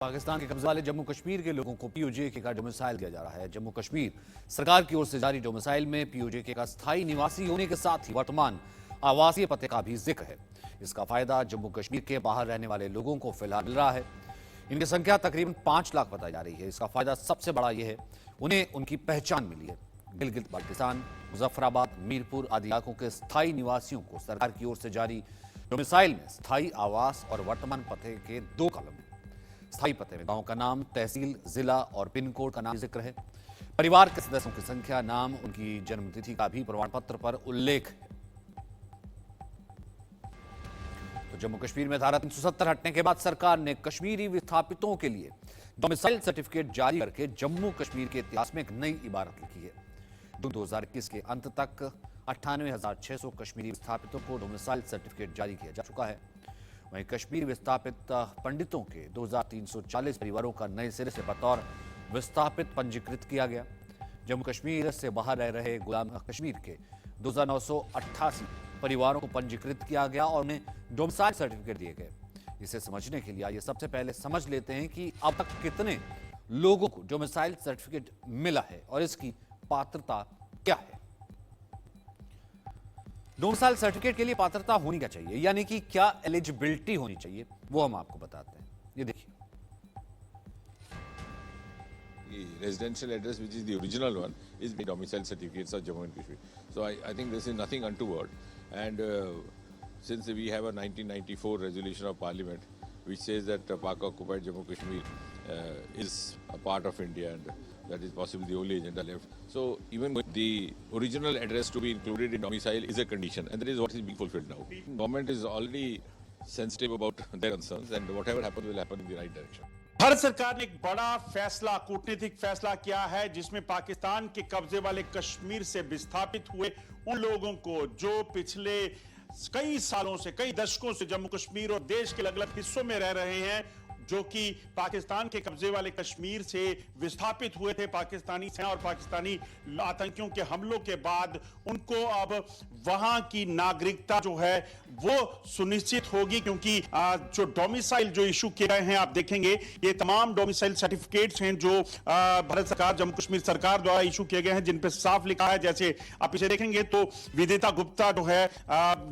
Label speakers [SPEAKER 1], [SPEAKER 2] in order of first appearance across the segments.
[SPEAKER 1] पाकिस्तान के कब्जे वाले जम्मू कश्मीर के लोगों को पीओजे का डोमिसाइल दिया जा रहा है। जम्मू कश्मीर सरकार की ओर से जारी डोमिसाइल में पीओजे का स्थायी निवासी होने के साथ ही वर्तमान आवासीय पते का भी जिक्र है। इसका फायदा जम्मू कश्मीर के बाहर रहने वाले लोगों को फिलहाल मिल रहा है। इनकी संख्या तकरीबन 5 लाख बताई जा रही है। इसका फायदा सबसे बड़ा यह है उन्हें उनकी पहचान मिली है। गिलगित बाल्टिस्तान, मुजफ्फराबाद, मीरपुर आदि इलाकों के स्थायी निवासियों को सरकार की ओर से जारी डोमिसाइल में स्थायी आवास और वर्तमान पते के 2 कॉलम। स्थायी पते में गांव का नाम, तहसील, जिला और पिन कोड का नाम जिक्र है। परिवार के सदस्यों की संख्या, नाम, उनकी जन्मतिथि का भी प्रमाण पत्र पर उल्लेख है। तो जम्मू कश्मीर में धारा 370 हटने के बाद सरकार ने कश्मीरी विस्थापितों के लिए डोमिसाइल सर्टिफिकेट जारी करके जम्मू कश्मीर के इतिहास में एक नई इबारत लिखी है। 2021 के अंत तक 98,600 कश्मीरी विस्थापितों को डोमिसाइल सर्टिफिकेट जारी किया जा चुका है। वहीं कश्मीर विस्थापित पंडितों के 2,340 परिवारों का नए सिरे से बतौर विस्थापित पंजीकृत किया गया। जम्मू कश्मीर से बाहर रह रहे गुलाम कश्मीर के 2,988 परिवारों को पंजीकृत किया गया और उन्हें डोमिसाइल सर्टिफिकेट दिए गए। इसे समझने के लिए आइए सबसे पहले समझ लेते हैं कि अब तक कितने लोगों को डोमिसाइल सर्टिफिकेट मिला है और इसकी पात्रता क्या है। डोमिसाइल सर्टिफिकेट के लिए पात्रता होनी क्या चाहिए, यानी कि क्या एलिजिबिलिटी होनी चाहिए, वो हम आपको बताते हैं। ये देखिए,
[SPEAKER 2] residential address, which is the original one, is the domicile certificates of Jammu and Kashmir. So I think this is nothing untoward. And since we have a 1994 resolution of Parliament which says that Pak occupied Jammu Kashmir is a part of India, and that is possibly the only agenda left. So even the original address to be included in domicile is a condition, and that is what is being fulfilled now. Government is already sensitive about their concerns, and whatever happens will happen in the right direction.
[SPEAKER 3] Bharat सरकार ने एक बड़ा फैसला, कूटनीतिक फैसला किया है, जिसमें पाकिस्तान के कब्जे वाले कश्मीर से विस्थापित हुए उन लोगों को जो पिछले कई सालों से, कई दशकों से जम्मू कश्मीर और देश के अलग अलग हिस्सों में रह रहे हैं, जो कि पाकिस्तान के कब्जे वाले कश्मीर से विस्थापित हुए थे पाकिस्तानी सेना और पाकिस्तानी आतंकियों के हमलों के बाद, उनको अब वहां की नागरिकता जो है वो सुनिश्चित होगी। क्योंकि जो डोमिसाइल जो इशू किए गए हैं, आप देखेंगे ये तमाम डोमिसाइल सर्टिफिकेट्स हैं जो भारत सरकार, जम्मू कश्मीर सरकार द्वारा इशू किए गए हैं, जिन पे साफ लिखा है, जैसे आप इसे देखेंगे तो विदिता गुप्ता जो है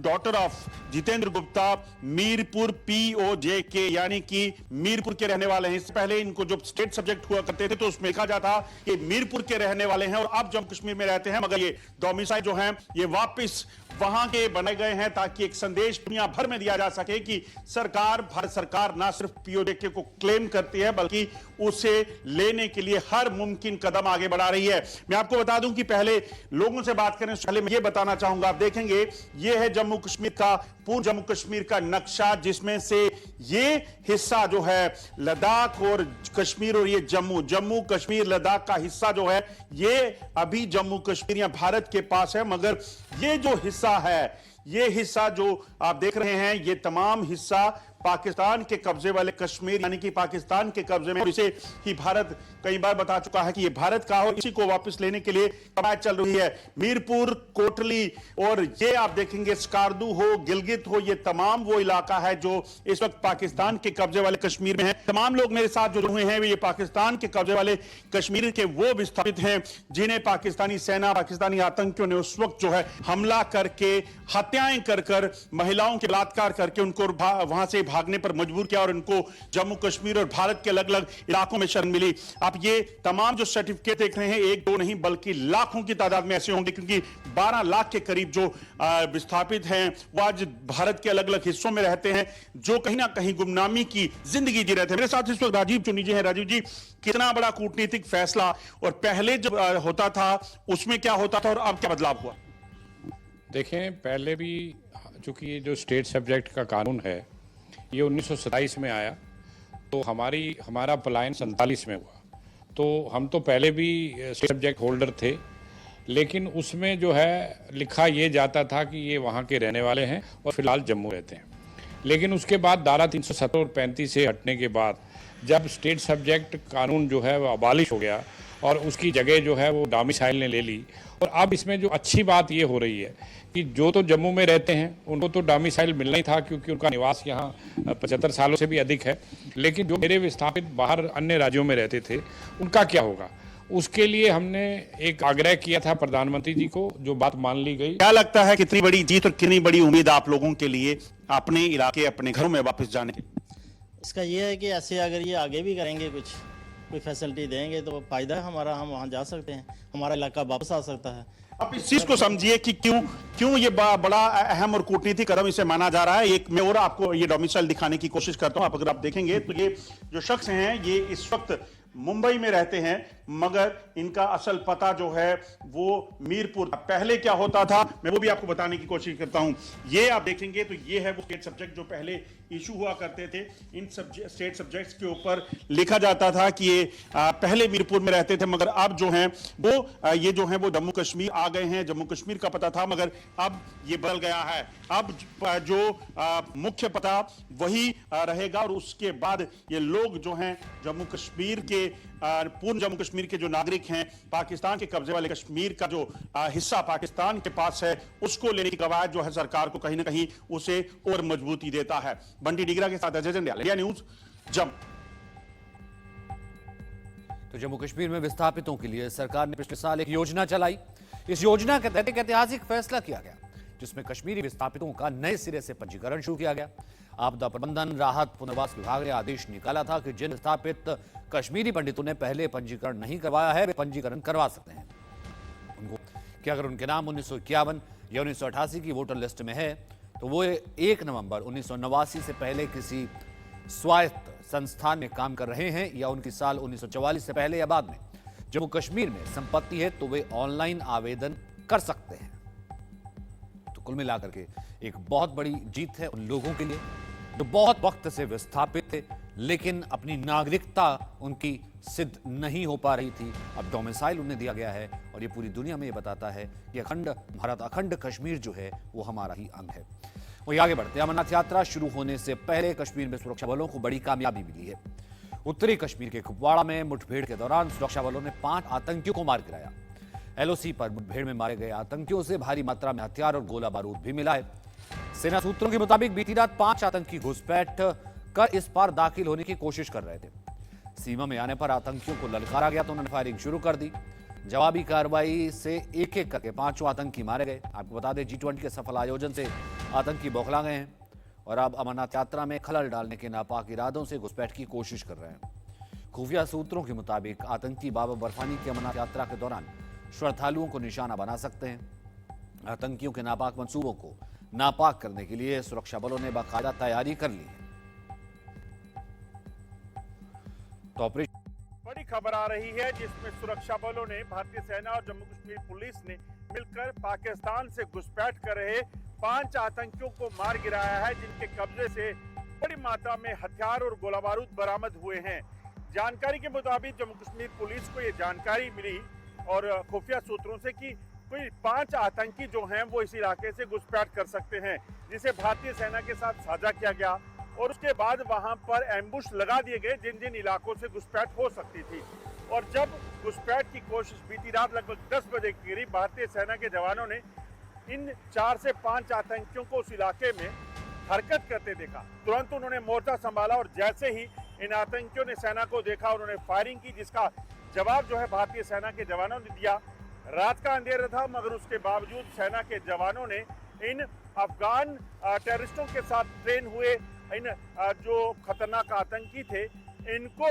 [SPEAKER 3] daughter of Jitendra Gupta, Mirpur POJK, यानी कि मीरपुर के रहने वाले हैं। इससे पहले इनको जो स्टेट सब्जेक्ट हुआ करते थे तो उसमें लिखा जाता कि मीरपुर के रहने वाले हैं और अब जम्मू कश्मीर में रहते हैं, मगर ये डोमिसाइल जो है ये वापस वहां के बनाए गए हैं ताकि एक संदेश दुनिया भर में दिया जा सके कि सरकार, भारत सरकार ना सिर्फ POJK को क्लेम करती है बल्कि उसे लेने के लिए हर मुमकिन कदम आगे बढ़ा रही है। मैं आपको बता दूं कि पहले लोगों से बात करने से पहले मैं ये बताना चाहूंगा, आप देखेंगे ये है जम्मू कश्मीर का, पूर्ण जम्मू कश्मीर का नक्शा, जिसमें से ये हिस्सा जो है लद्दाख और कश्मीर और ये जम्मू कश्मीर लद्दाख का हिस्सा जो है ये अभी जम्मू कश्मीर या भारत के पास है, मगर ये जो हिस्सा है, ये हिस्सा जो आप देख रहे हैं, ये तमाम हिस्सा पाकिस्तान के कब्जे वाले कश्मीर यानी कि पाकिस्तान के कब्जे में, और इसे ही भारत कई बार बता चुका है कि ये भारत का हो। इसी को वापस लेने के लिए कवायद चल रही है। मीरपुर, कोटली और ये आप देखेंगे स्कार्दू हो, गिलगित हो, ये तमाम वो इलाका है जो इस वक्त पाकिस्तान के कब्जे वाले कश्मीर में है। तमाम लोग मेरे साथ जुड़े हुए हैं, ये पाकिस्तान के कब्जे वाले कश्मीर के वो विस्थापित हैं जिन्हें पाकिस्तानी सेना, पाकिस्तानी आतंकियों ने उस वक्त जो है हमला करके, हत्याएं कर महिलाओं के बलात्कार करके उनको वहां से भागने पर मजबूर किया और उनको जम्मू कश्मीर और भारत के अलग अलग इलाकों में शरण मिली। आप ये तमाम जो सर्टिफिकेट देख रहे हैं, 1-2 नहीं बल्कि लाखों की तादाद में ऐसे होंगे, क्योंकि 12 लाख के करीब जो विस्थापित हैं वो आज भारत के अलग अलग हिस्सों में रहते हैं, जो कहीं ना कहीं गुमनामी की जिंदगी जी रहे थे। मेरे साथ इस वक्त राजीव चुनी जी हैं। राजीव जी, कितना बड़ा कूटनीतिक फैसला, और पहले जब होता था उसमें क्या होता था और अब क्या बदलाव हुआ?
[SPEAKER 4] देखें, पहले भी चूंकि ये जो स्टेट सब्जेक्ट का कानून है ये 1927 में आया, तो हमारा पलायन 47 में हुआ, तो हम तो पहले भी स्टेट सब्जेक्ट होल्डर थे, लेकिन उसमें जो है लिखा ये जाता था कि ये वहाँ के रहने वाले हैं और फिलहाल जम्मू रहते हैं। लेकिन उसके बाद धारा 370 और 35 से हटने के बाद जब स्टेट सब्जेक्ट कानून जो है वो अबालिश हो गया और उसकी जगह जो है वो डोमिसाइल ने ले ली, और अब इसमें जो अच्छी बात ये हो रही है कि जो तो जम्मू में रहते हैं उनको तो डोमिसाइल मिलना ही था क्योंकि उनका निवास यहाँ 75 सालों से भी अधिक है, लेकिन जो मेरे विस्थापित बाहर अन्य राज्यों में रहते थे उनका क्या होगा, उसके लिए हमने एक आग्रह किया था प्रधानमंत्री जी को, जो बात मान ली गई।
[SPEAKER 3] क्या लगता है कितनी बड़ी जीत और कितनी बड़ी उम्मीद आप लोगों के लिए अपने इलाके अपने घरों में वापस जाने की?
[SPEAKER 5] इसका ये है कि ऐसे अगर ये आगे भी करेंगे कुछ कोई फैसिलिटी देंगे तो फायदा है हमारा, हम वहाँ जा सकते हैं, हमारा इलाका वापस आ सकता है।
[SPEAKER 3] अब इस चीज को समझिए कि क्यों ये बड़ा अहम और कूटनीतिक कदम इसे माना जा रहा है। एक मैं और आपको ये डोमिसाइल दिखाने की कोशिश करता हूं। अगर आप देखेंगे तो ये जो शख्स हैं ये इस वक्त मुंबई में रहते हैं, मगर इनका असल पता जो है वो मीरपुर। पहले क्या होता था मैं वो भी आपको बताने की कोशिश करता हूं। ये आप देखेंगे तो ये है वो स्टेट सब्जेक्ट जो पहले इशू हुआ करते थे। इन स्टेट सब्जेक्ट्स के ऊपर लिखा जाता था कि ये पहले मीरपुर में रहते थे, मगर अब जो है वो ये जो है वो जम्मू कश्मीर आ गए हैं। जम्मू कश्मीर का पता था मगर अब ये बदल गया है। अब जो मुख्य पता वही रहेगा और उसके बाद ये लोग जो हैं जम्मू कश्मीर के पूर्ण जम्मू कश्मीर के जो नागरिक हैं, पाकिस्तान के कब्जे वाले कश्मीर का जो हिस्सा पाकिस्तान के पास है उसको लेने की कवायद जो है सरकार को कहीं ना कहीं उसे और मजबूती देता है। बंटी डिगरा के साथ अजय जंडियाल, इंडिया न्यूज, जम्मू।
[SPEAKER 1] तो जम्मू कश्मीर में विस्थापितों के लिए सरकार ने पिछले साल एक योजना चलाई। इस योजना के तहत एक ऐतिहासिक फैसला किया गया जिसमें कश्मीरी विस्थापितों का नए सिरे से पंजीकरण शुरू किया गया। आपदा प्रबंधन राहत पुनर्वास विभाग ने आदेश निकाला था कि जिन विस्थापित कश्मीरी पंडितों ने पहले पंजीकरण नहीं करवाया है वे पंजीकरण करवा सकते हैं। उनको कि अगर उनके नाम 1951 या 1988 की वोटर लिस्ट में है तो वो 1 नवंबर 1989 से पहले किसी स्वायत्त संस्थान में काम कर रहे हैं या उनकी साल 1944 से पहले या बाद में जम्मू कश्मीर में संपत्ति है तो वे ऑनलाइन आवेदन कर सकते हैं। तो कुल मिलाकर के एक बहुत बड़ी जीत है उन लोगों के लिए जो बहुत वक्त से विस्थापित थे लेकिन अपनी नागरिकता उनकी सिद्ध नहीं हो पा रही थी। अब डोमिसाइल उन्हें दिया गया है और ये पूरी दुनिया में ये बताता है कि अखंड कश्मीर जो है वो हमारा ही अंग है। वही आगे बढ़ते अमरनाथ यात्रा शुरू होने से पहले कश्मीर में सुरक्षा बलों को बड़ी कामयाबी मिली है। उत्तरी कश्मीर के कुपवाड़ा में मुठभेड़ के दौरान सुरक्षा बलों ने 5 आतंकियों को मार गिराया। एलओसी पर मुठभेड़ में मारे गए आतंकियों से भारी मात्रा में हथियार और गोला बारूद भी मिला है। सेना सूत्रों के मुताबिक बीती रात 5 आतंकी घुसपैठ कर इस पार दाखिल होने की कोशिश कर रहे थे। सीमा में आने पर आतंकियों को ललकारा गया तो उन्होंने फायरिंग शुरू कर दी। जवाबी कार्रवाई से एक एक करके 5 आतंकी मारे गए। आपको बता दें G20 के सफल आयोजन से आतंकी बौखला गए हैं और अब अमरनाथ यात्रा में खलल डालने के नापाक इरादों से घुसपैठ की कोशिश कर रहे हैं। खुफिया सूत्रों के मुताबिक आतंकी बाबा बर्फानी की अमरनाथ यात्रा के दौरान श्रद्धालुओं को निशाना बना सकते हैं। आतंकियों के नापाक मंसूबों को नापाक करने के लिए सुरक्षा बलों ने बाकायदा तैयारी कर ली है। तो ऑपरेशन
[SPEAKER 3] बड़ी खबर आ रही है जिसमें सुरक्षा बलों ने भारतीय सेना और जम्मू कश्मीर पुलिस ने मिलकर पाकिस्तान से घुसपैठ कर रहे 5 आतंकियों को मार गिराया है, जिनके कब्जे से बड़ी मात्रा में हथियार और गोला बारूद बरामद हुए हैं। जानकारी के मुताबिक जम्मू कश्मीर पुलिस को ये जानकारी मिली और खुफिया सूत्रों से कि कोई 5 आतंकी जो हैं वो इस इलाके से घुसपैठ कर सकते हैं, जिसे भारतीय सेना के साथ साझा किया गया और उसके बाद वहां पर एम्बुश लगा दिए गए जिन जिन इलाकों से घुसपैठ हो सकती थी। और जब घुसपैठ की कोशिश बीती रात लगभग 10 बजे के करीब भारतीय सेना के जवानों ने इन 4 से 5 आतंकियों को उस इलाके में हरकत करते देखा, तुरंत उन्होंने मोर्चा संभाला और जैसे ही इन आतंकियों ने सेना को देखा उन्होंने फायरिंग की, जिसका जवाब जो है भारतीय सेना के जवानों ने दिया। रात का अंधेरा था मगर उसके बावजूद सेना के जवानों ने इन अफगान टेररिस्टों के साथ ट्रेन हुए इन जो खतरनाक आतंकी थे इनको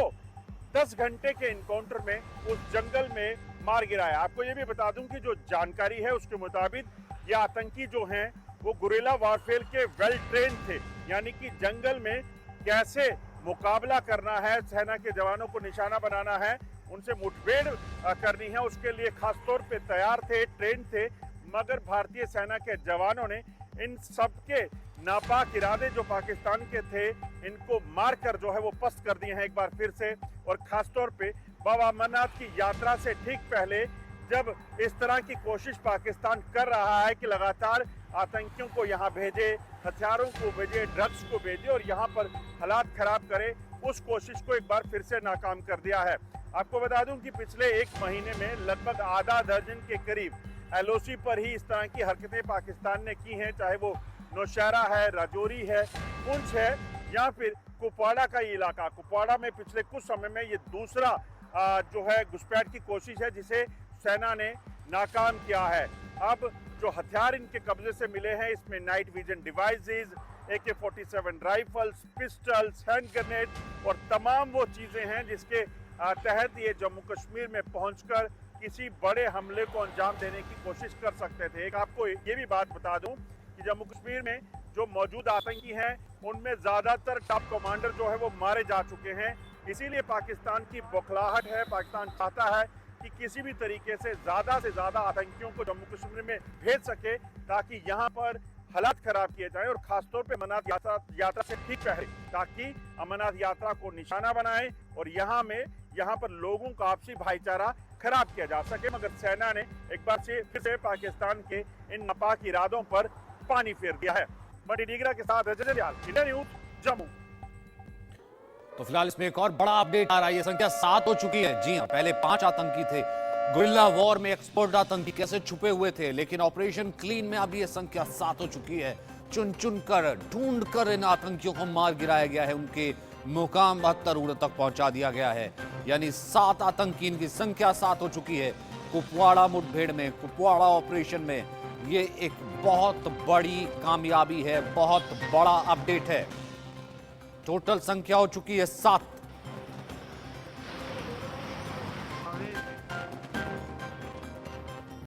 [SPEAKER 3] 10 घंटे के इनकाउंटर में उस जंगल में मार गिराया। आपको ये भी बता दूं कि जो जानकारी है उसके मुताबिक ये आतंकी जो हैं वो गुरिल्ला वॉरफेयर के वेल ट्रेन थे, यानी कि जंगल में कैसे मुकाबला करना है, सेना के जवानों को निशाना बनाना है, उनसे मुठभेड़ करनी है, उसके लिए खास तौर पे तैयार थे, ट्रेन थे। मगर भारतीय सेना के जवानों ने इन सब के नापाक इरादे जो पाकिस्तान के थे इनको मारकर जो है वो पस्त कर दिए हैं एक बार फिर से। और खास तौर पे बाबा अमरनाथ की यात्रा से ठीक पहले जब इस तरह की कोशिश पाकिस्तान कर रहा है कि लगातार आतंकियों को यहाँ भेजे, हथियारों को भेजे, ड्रग्स को भेजे और यहाँ पर हालात खराब करे, उस कोशिश को एक बार फिर से नाकाम कर दिया है। आपको बता दूं कि पिछले एक महीने में लगभग आधा दर्जन के करीब एलओसी पर ही इस तरह की हरकतें पाकिस्तान ने की हैं, चाहे वो नौशहरा है, राजौरी है, पुंछ है या फिर कुपवाड़ा का ये इलाका। कुपवाड़ा में पिछले कुछ समय में ये दूसरा जो है घुसपैठ की कोशिश है जिसे सेना ने नाकाम किया है। अब जो हथियार इनके कब्जे से मिले हैं इसमें night vision devices, AK-47 rifles, pistols, hand grenade और तमाम वो चीजें हैं जिसके तहत ये जम्मू कश्मीर में पहुंचकर किसी बड़े हमले को अंजाम देने की कोशिश कर सकते थे। एक आपको ये भी बात बता दूं कि जम्मू कश्मीर में जो मौजूद आतंकी हैं उनमें ज्यादातर टॉप कमांडर जो है वो मारे जा चुके हैं। इसीलिए पाकिस्तान की बौखलाहट है, पाकिस्तान चाहता है कि किसी भी तरीके से ज्यादा आतंकियों को जम्मू कश्मीर में भेज सके ताकि यहाँ पर हालात खराब किए जाएं और खासतौर पे अमरनाथ यात्रा से ठीक पहले, ताकि अमरनाथ यात्रा को निशाना बनाए और यहाँ पर लोगों का आपसी भाईचारा खराब किया जा सके। मगर सेना ने एक बार से फिर से पाकिस्तान के इन नापाक इरादों पर पानी फेर दिया है। मणि डीगरा के साथ अजय दयाल, इंडिया न्यूज, जम्मू।
[SPEAKER 1] तो फिलहाल इसमें एक और बड़ा अपडेट आ रहा है। ये संख्या 7 हो चुकी है। जी हां, पहले 5 आतंकी थे। गुरिल्ला वॉर में एक्सपर्ट आतंकी कैसे छुपे हुए थे, लेकिन ऑपरेशन क्लीन में अब ये संख्या 7 हो चुकी है। चुन चुन कर, ढूंढ कर इन आतंकियों को मार गिराया गया है, उनके मुकाम 72 तक पहुंचा दिया गया है। यानी 7 आतंकी, इनकी संख्या 7 हो चुकी है। कुपवाड़ा मुठभेड़ में, कुपवाड़ा ऑपरेशन में ये एक बहुत बड़ी कामयाबी है, बहुत बड़ा अपडेट है। टोटल संख्या हो चुकी है 7।